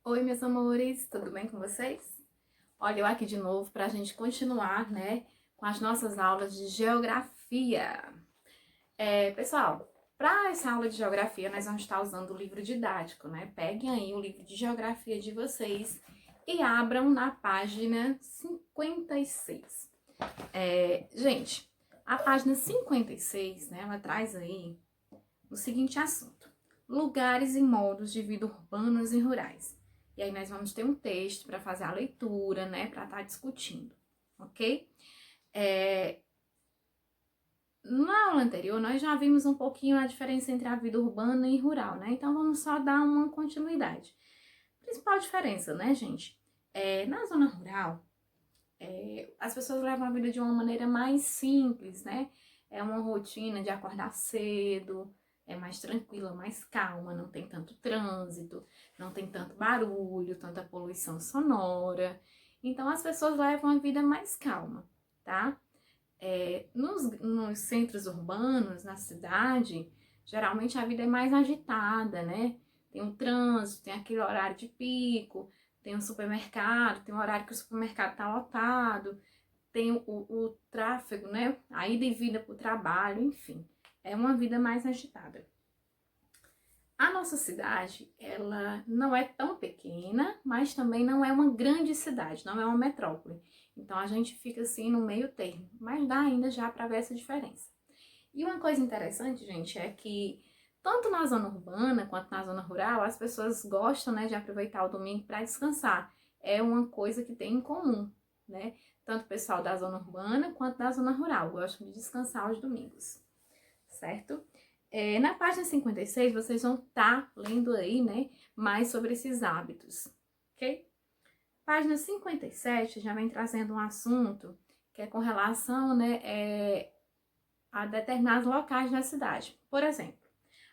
Oi, meus amores, tudo bem com vocês? Olha, eu aqui de novo para a gente continuar, né, com as nossas aulas de geografia. Pessoal, para essa aula de geografia, nós vamos estar usando o livro didático, né? Peguem aí o livro de geografia de vocês e abram na página 56. Gente, a página 56, né, ela traz aí o seguinte assunto: lugares e modos de vida urbanos e rurais. E aí nós vamos ter um texto para fazer a leitura, né, para estar discutindo, ok? Na aula anterior, nós já vimos um pouquinho a diferença entre a vida urbana e rural, né? Então, vamos só dar uma continuidade. Principal diferença, né, gente? Na zona rural, as pessoas levam a vida de uma maneira mais simples, né? É uma rotina de acordar cedo, é mais tranquila, mais calma, não tem tanto trânsito, não tem tanto barulho, tanta poluição sonora. Então as pessoas levam a vida mais calma, tá? Nos centros urbanos, na cidade, geralmente a vida é mais agitada, né? Tem um trânsito, tem aquele horário de pico, tem um supermercado, tem um horário que o supermercado está lotado, tem o tráfego, né? A ida e vinda para o trabalho, enfim. É uma vida mais agitada. A nossa cidade, ela não é tão pequena, mas também não é uma grande cidade, não é uma metrópole. Então a gente fica assim no meio termo, mas dá ainda já para ver essa diferença. E uma coisa interessante, gente, é que tanto na zona urbana quanto na zona rural, as pessoas gostam, né, de aproveitar o domingo para descansar. É uma coisa que tem em comum, né? Tanto o pessoal da zona urbana quanto da zona rural gostam de descansar aos domingos, certo? Na página 56, vocês vão estar lendo aí, né, mais sobre esses hábitos, ok? Página 57 já vem trazendo um assunto que é com relação, né, a determinados locais da cidade. Por exemplo,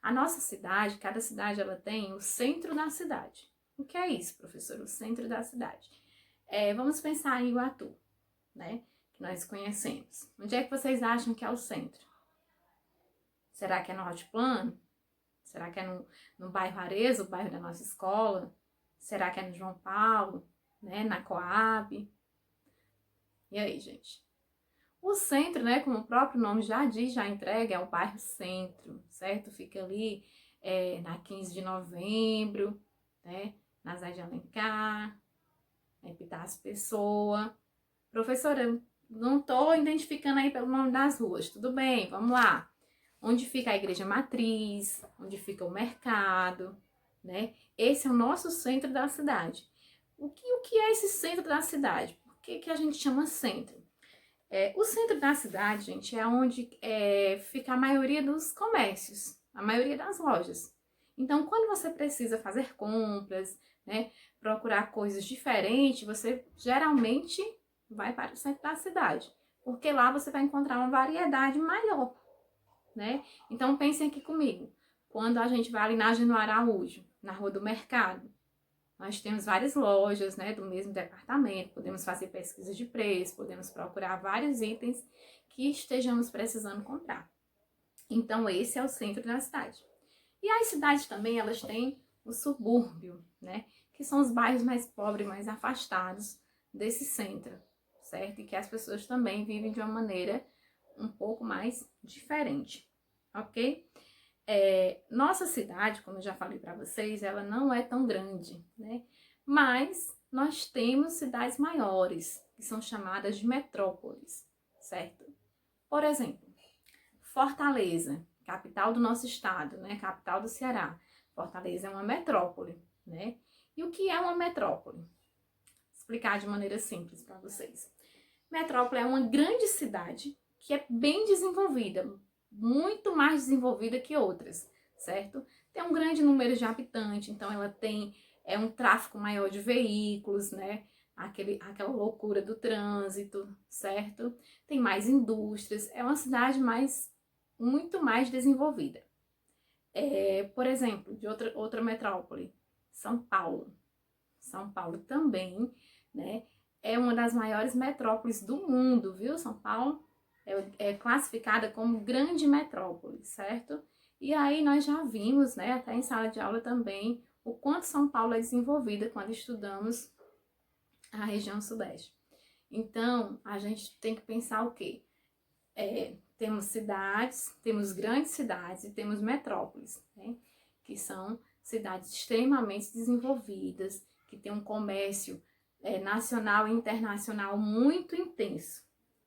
a nossa cidade, cada cidade ela tem o centro da cidade. O que é isso, professor? O centro da cidade. Vamos pensar em Iguatu, né, que nós conhecemos. Onde é que vocês acham que é o centro? Será que é no Altiplano? Será que é no bairro Arezo, o bairro da nossa escola? Será que é no João Paulo, né, na Coab? E aí, gente? O centro, né, como o próprio nome já diz, já entrega, é o bairro centro, certo? Fica ali na 15 de novembro, né, na Zé de Alencar, na Epitácio Pessoa. Professora, não estou identificando aí pelo nome das ruas. Tudo bem, vamos lá. Onde fica a igreja matriz, onde fica o mercado, né? Esse é o nosso centro da cidade. O que é esse centro da cidade? Por que a gente chama centro? O centro da cidade, gente, é onde fica a maioria dos comércios, a maioria das lojas. Então, quando você precisa fazer compras, né, procurar coisas diferentes, você geralmente vai para o centro da cidade, porque lá você vai encontrar uma variedade maior, né? Então pensem aqui comigo, quando a gente vai ali na Januário Araújo, na Rua do Mercado, nós temos várias lojas, né, do mesmo departamento, podemos fazer pesquisa de preço, podemos procurar vários itens que estejamos precisando comprar. Então esse é o centro da cidade. E as cidades também, elas têm o subúrbio, né, que são os bairros mais pobres, mais afastados desse centro, certo? E que as pessoas também vivem de uma maneira um pouco mais diferente, ok? Nossa cidade, como eu já falei para vocês, ela não é tão grande, né? Mas nós temos cidades maiores, que são chamadas de metrópoles, certo? Por exemplo, Fortaleza, capital do nosso estado, né? Capital do Ceará. Fortaleza é uma metrópole, né? E o que é uma metrópole? Vou explicar de maneira simples para vocês. Metrópole é uma grande cidade que é bem desenvolvida, muito mais desenvolvida que outras, certo? Tem um grande número de habitantes, então ela tem um tráfego maior de veículos, né? Aquela loucura do trânsito, certo? Tem mais indústrias, é uma cidade muito mais desenvolvida. Por exemplo, de outra metrópole, São Paulo. São Paulo também, né, é uma das maiores metrópoles do mundo, viu? São Paulo é classificada como grande metrópole, certo? E aí nós já vimos, né, até em sala de aula também, o quanto São Paulo é desenvolvida quando estudamos a região sudeste. Então, a gente tem que pensar o quê? Temos cidades, temos grandes cidades e temos metrópoles, né? Que são cidades extremamente desenvolvidas, que têm um comércio nacional e internacional muito intenso,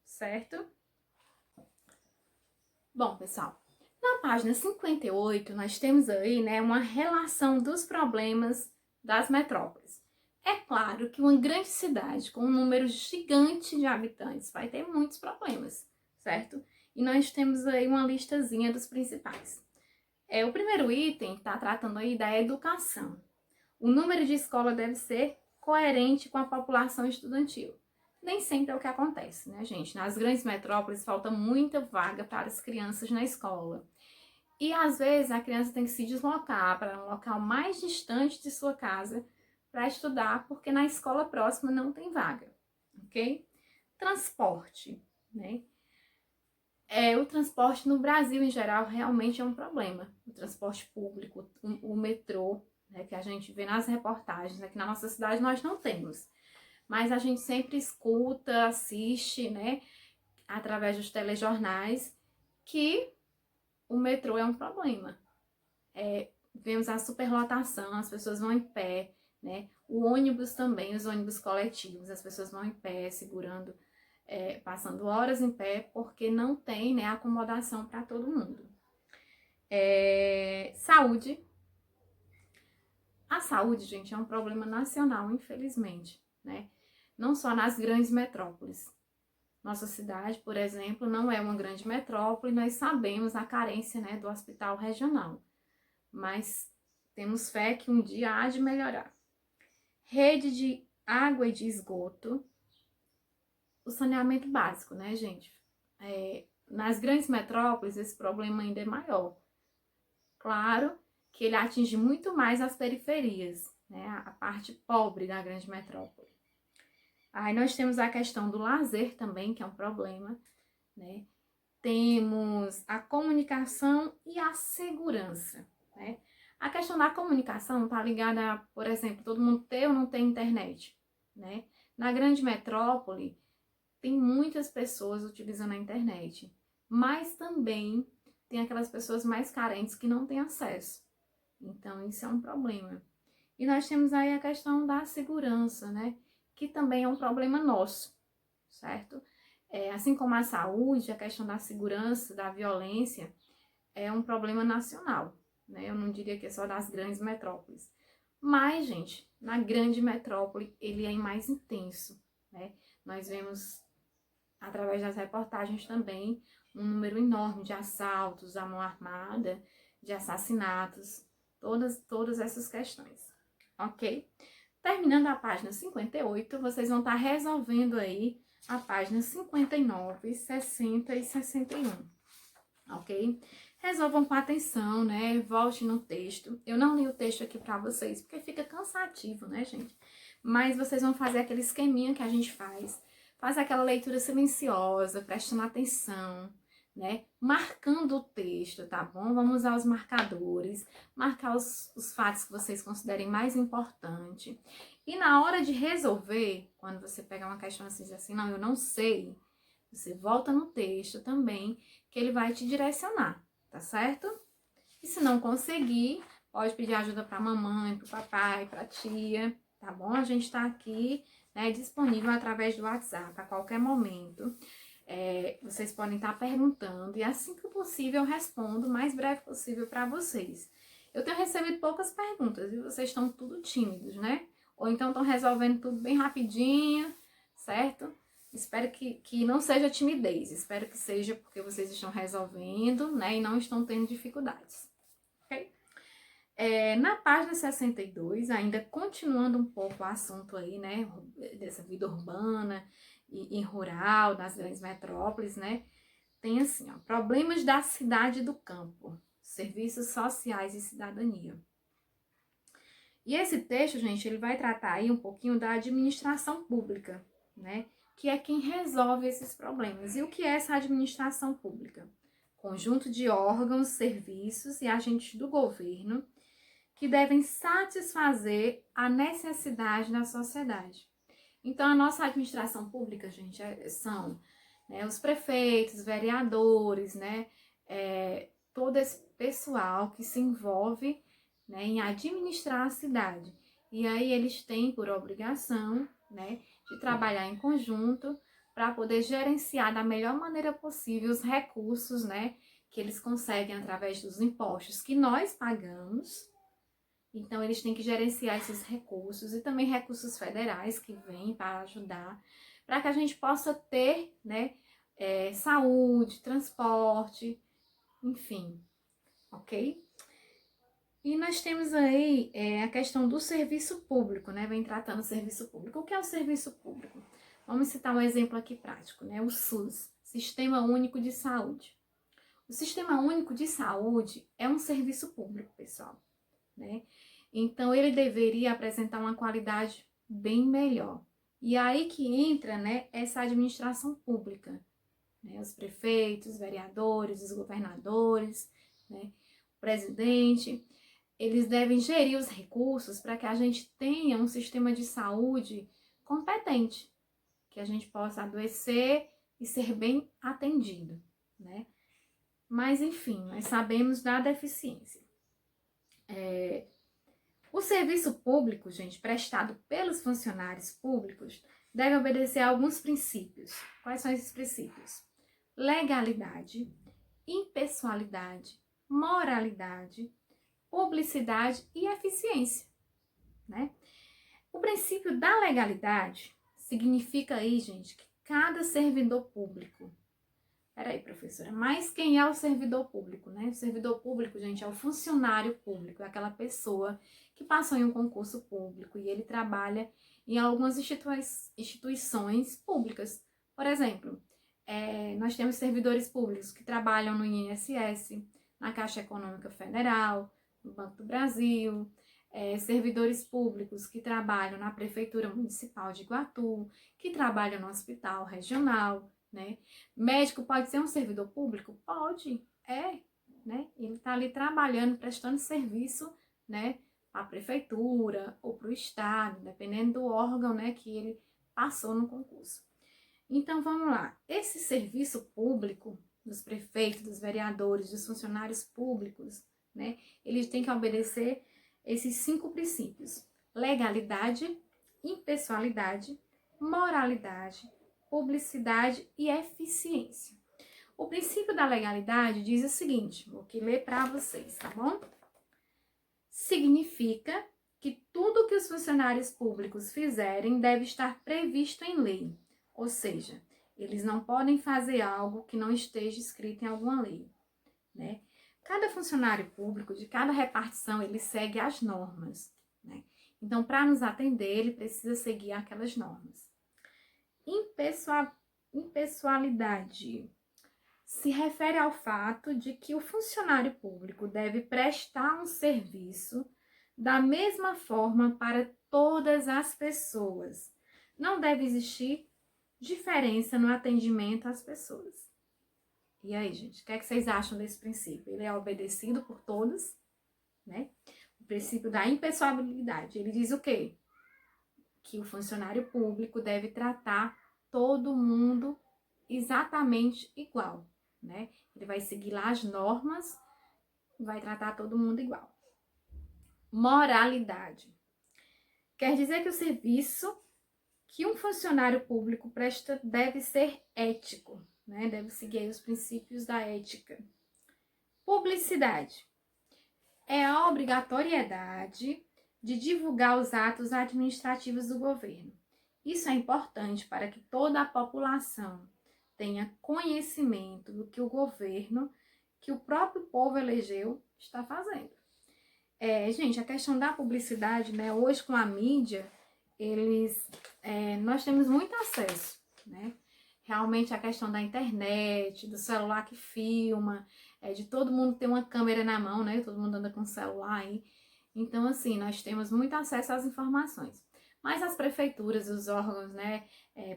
certo? Bom, pessoal, na página 58, nós temos aí, né, uma relação dos problemas das metrópoles. É claro que uma grande cidade com um número gigante de habitantes vai ter muitos problemas, certo? E nós temos aí uma listazinha dos principais. O primeiro item está tratando aí da educação. O número de escola deve ser coerente com a população estudantil. Nem sempre é o que acontece, né, gente? Nas grandes metrópoles falta muita vaga para as crianças na escola. E às vezes a criança tem que se deslocar para um local mais distante de sua casa para estudar, porque na escola próxima não tem vaga, ok? Transporte, né? O transporte no Brasil em geral realmente é um problema. O transporte público, o metrô, né, que a gente vê nas reportagens, aqui na nossa cidade nós não temos. Mas a gente sempre escuta, assiste, né, através dos telejornais, que o metrô é um problema. Vemos a superlotação, as pessoas vão em pé, né? O ônibus também, os ônibus coletivos, as pessoas vão em pé, segurando, passando horas em pé, porque não tem, né, acomodação para todo mundo. Saúde. A saúde, gente, é um problema nacional, infelizmente, né? Não só nas grandes metrópoles. Nossa cidade, por exemplo, não é uma grande metrópole, nós sabemos a carência, né, do hospital regional, mas temos fé que um dia há de melhorar. Rede de água e de esgoto, o saneamento básico, né, gente? Nas grandes metrópoles esse problema ainda é maior. Claro que ele atinge muito mais as periferias, né, a parte pobre da grande metrópole. Aí nós temos a questão do lazer também, que é um problema, né? Temos a comunicação e a segurança, né? A questão da comunicação está ligada a, por exemplo, todo mundo ter ou não ter internet, né? Na grande metrópole, tem muitas pessoas utilizando a internet, mas também tem aquelas pessoas mais carentes que não têm acesso. Então, isso é um problema. E nós temos aí a questão da segurança, né? Que também é um problema nosso, certo? Assim como a saúde, a questão da segurança, da violência, é um problema nacional, né? Eu não diria que é só das grandes metrópoles. Mas, gente, na grande metrópole, ele é mais intenso, né? Nós vemos, através das reportagens também, um número enorme de assaltos à mão armada, de assassinatos, todas essas questões, ok? Terminando a página 58, vocês vão estar resolvendo aí a página 59, 60 e 61, ok? Resolvam com atenção, né? Volte no texto. Eu não li o texto aqui para vocês, porque fica cansativo, né, gente? Mas vocês vão fazer aquele esqueminha que a gente faz. Faz aquela leitura silenciosa, prestando atenção, né? Marcando o texto, tá bom? Vamos usar os marcadores, marcar os fatos que vocês considerem mais importantes. E na hora de resolver, quando você pegar uma questão assim, diz assim, não, eu não sei, você volta no texto também, que ele vai te direcionar, tá certo? E se não conseguir, pode pedir ajuda para a mamãe, para o papai, para a tia, tá bom? A gente tá aqui, né, disponível através do WhatsApp a qualquer momento. Vocês podem estar perguntando e assim que possível eu respondo o mais breve possível para vocês. Eu tenho recebido poucas perguntas e vocês estão tudo tímidos, né? Ou então estão resolvendo tudo bem rapidinho, certo? Espero que não seja timidez, espero que seja porque vocês estão resolvendo, né? E não estão tendo dificuldades, ok? Na página 62, ainda continuando um pouco o assunto aí, né? Dessa vida urbana e rural, nas grandes metrópoles, né? Tem assim, ó, problemas da cidade e do campo, serviços sociais e cidadania. E esse texto, gente, ele vai tratar aí um pouquinho da administração pública, né? Que é quem resolve esses problemas. E o que é essa administração pública? Conjunto de órgãos, serviços e agentes do governo que devem satisfazer a necessidade da sociedade. Então, a nossa administração pública, gente, são, né, os prefeitos, vereadores, né, todo esse pessoal que se envolve, né, em administrar a cidade. E aí eles têm por obrigação, né, de trabalhar em conjunto para poder gerenciar da melhor maneira possível os recursos, né, que eles conseguem através dos impostos que nós pagamos. Então, eles têm que gerenciar esses recursos e também recursos federais que vêm para ajudar, para que a gente possa ter, né, saúde, transporte, enfim, ok? E nós temos aí a questão do serviço público, né? Vem tratando o serviço público. O que é o serviço público? Vamos citar um exemplo aqui prático, né? O SUS, Sistema Único de Saúde. O Sistema Único de Saúde é um serviço público, pessoal, né? Então, ele deveria apresentar uma qualidade bem melhor. E aí que entra, né, essa administração pública, né? Os prefeitos, os vereadores, os governadores, né, o presidente, eles devem gerir os recursos para que a gente tenha um sistema de saúde competente, que a gente possa adoecer e ser bem atendido, né? Mas, enfim, nós sabemos da deficiência. O serviço público, gente, prestado pelos funcionários públicos, deve obedecer a alguns princípios. Quais são esses princípios? Legalidade, impessoalidade, moralidade, publicidade e eficiência, né? O princípio da legalidade significa aí, gente, que cada servidor público... Peraí, professora, mas quem é o servidor público, né? O servidor público, gente, é o funcionário público, é aquela pessoa que passou em um concurso público e ele trabalha em algumas instituições públicas. Por exemplo, nós temos servidores públicos que trabalham no INSS, na Caixa Econômica Federal, no Banco do Brasil, servidores públicos que trabalham na Prefeitura Municipal de Iguatu, que trabalham no Hospital Regional, né? Médico pode ser um servidor público? Pode, né? Ele está ali trabalhando, prestando serviço, né, para a prefeitura ou para o estado, dependendo do órgão, né, que ele passou no concurso. Então, vamos lá. Esse serviço público dos prefeitos, dos vereadores, dos funcionários públicos, né, eles têm que obedecer esses 5 princípios: legalidade, impessoalidade, moralidade, publicidade e eficiência. O princípio da legalidade diz o seguinte, vou aqui ler para vocês, tá bom? Significa que tudo que os funcionários públicos fizerem deve estar previsto em lei, ou seja, eles não podem fazer algo que não esteja escrito em alguma lei, né? Cada funcionário público, de cada repartição, ele segue as normas, né? Então, para nos atender, ele precisa seguir aquelas normas. Impessoalidade se refere ao fato de que o funcionário público deve prestar um serviço da mesma forma para todas as pessoas. Não deve existir diferença no atendimento às pessoas. E aí, gente, o que é que vocês acham desse princípio? Ele é obedecido por todos, né? O princípio da impessoalidade, ele diz o quê? Que o funcionário público deve tratar todo mundo exatamente igual, né? Ele vai seguir lá as normas, vai tratar todo mundo igual. Moralidade. Quer dizer que o serviço que um funcionário público presta deve ser ético, né? Deve seguir aí os princípios da ética. Publicidade. É a obrigatoriedade de divulgar os atos administrativos do governo. Isso é importante para que toda a população tenha conhecimento do que o governo, que o próprio povo elegeu, está fazendo. Gente, a questão da publicidade, né? Hoje com a mídia, nós temos muito acesso, né? Realmente a questão da internet, do celular que filma, de todo mundo ter uma câmera na mão, né? Todo mundo anda com celular aí. Então, assim, nós temos muito acesso às informações. Mas as prefeituras, os órgãos, né?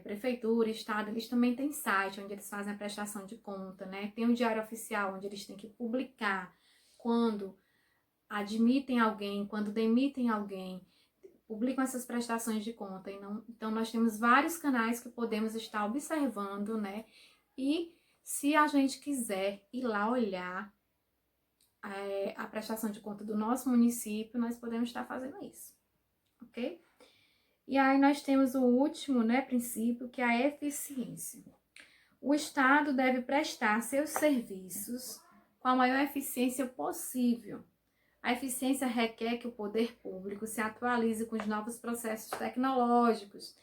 Prefeitura, estado, eles também têm site onde eles fazem a prestação de conta, né? Tem um diário oficial onde eles têm que publicar quando admitem alguém, quando demitem alguém, publicam essas prestações de conta. Então, nós temos vários canais que podemos estar observando, né? E se a gente quiser ir lá olhar a prestação de conta do nosso município, nós podemos estar fazendo isso, ok? E aí nós temos o último, né, princípio, que é a eficiência. O Estado deve prestar seus serviços com a maior eficiência possível. A eficiência requer que o poder público se atualize com os novos processos tecnológicos,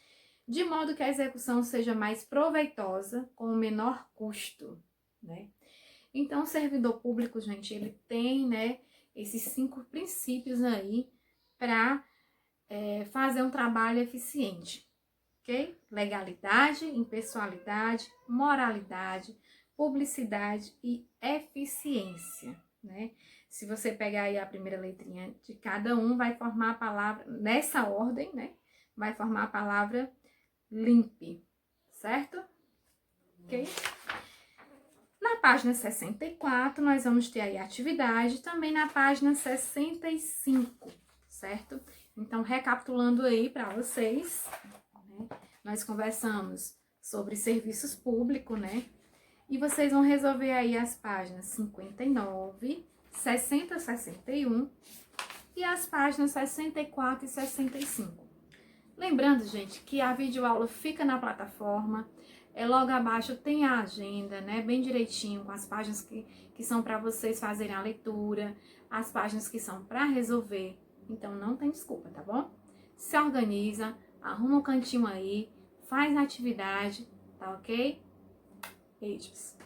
de modo que a execução seja mais proveitosa, com o menor custo, né? Então, o servidor público, gente, ele tem, né, esses 5 princípios aí para fazer um trabalho eficiente, ok? Legalidade, impessoalidade, moralidade, publicidade e eficiência, né? Se você pegar aí a primeira letrinha de cada um, vai formar a palavra, nessa ordem, né? Vai formar a palavra limpe, certo? Ok? Na página 64, nós vamos ter aí a atividade, também na página 65, certo? Então, recapitulando aí para vocês, né? Nós conversamos sobre serviços públicos, né? E vocês vão resolver aí as páginas 59, 60, 61 e as páginas 64 e 65. Lembrando, gente, que a videoaula fica na plataforma, logo abaixo tem a agenda, né, bem direitinho, com as páginas que são para vocês fazerem a leitura, as páginas que são para resolver, então não tem desculpa, tá bom? Se organiza, arruma um cantinho aí, faz a atividade, tá ok? Beijos!